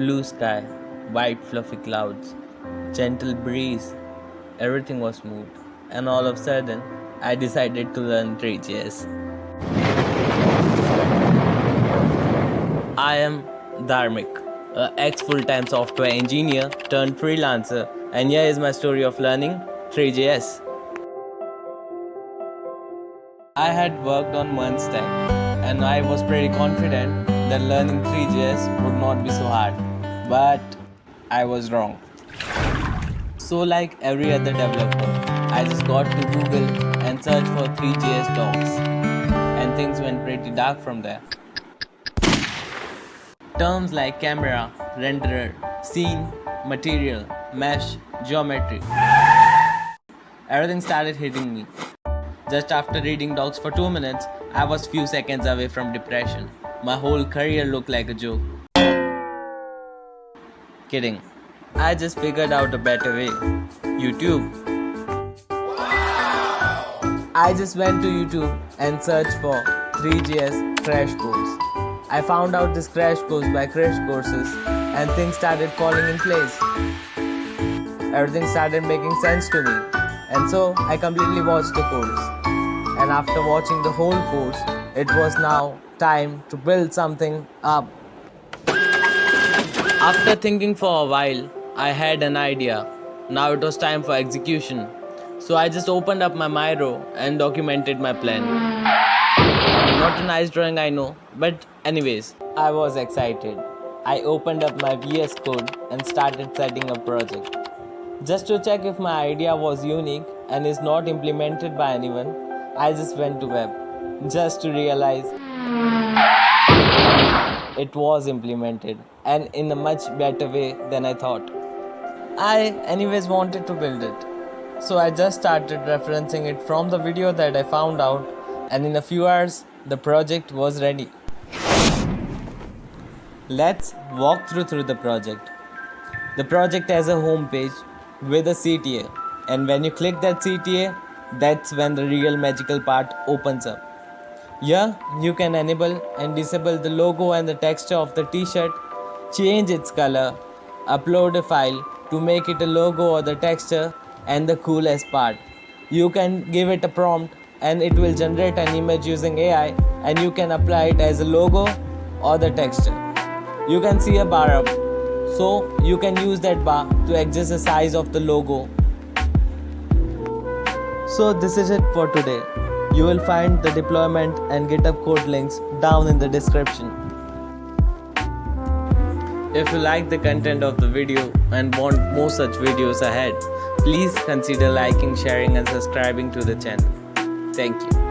Blue sky, white fluffy clouds, gentle breeze, everything was smooth. And all of a sudden, I decided to learn threejs. I am Dharmik, a ex full-time software engineer turned freelancer, and here is my story of learning threejs. I had worked on one stack, and I was pretty confident that learning threejs would not be so hard. But I was wrong. So, like every other developer, I just got to Google and searched for threejs docs, and things went pretty dark from there. Terms like camera, renderer, scene, material, mesh, geometry. Everything started hitting me. Just after reading docs for 2 minutes, I was few seconds away from depression. My whole career looked like a joke. Kidding. I just figured out a better way. YouTube. I just went to YouTube and searched for threejs crash course. I found out this crash course by Crash Courses and things started falling in place. Everything started making sense to me, and so I completely watched the course. And after watching the whole course, it was now time to build something up. After thinking for a while, I had an idea. Now it was time for execution. So I just opened up my Miro and documented my plan. Not a nice drawing, I know, but anyways, I was excited. I opened up my VS Code and started setting up project. Just to check if my idea was unique and is not implemented by anyone, I just went to web, just to realize it was implemented and in a much better way than I thought. I anyways wanted to build it, so I just started referencing it from the video that I found out, and in a few hours the project was ready. Let's walk through the project. The project has a home page with a CTA, and when you click that CTA, that's when the real magical part opens up. Here you can enable and disable the logo and the texture of the t-shirt, change its color, upload a file to make it a logo or the texture, and the coolest part, you can give it a prompt and it will generate an image using AI, and you can apply it as a logo or the texture. You can see a bar up, so you can use that bar to adjust the size of the logo. So this is it for today. You will find the deployment and GitHub code links down in the description. If you like the content of the video and want more such videos ahead, please consider liking, sharing and subscribing to the channel. Thank you.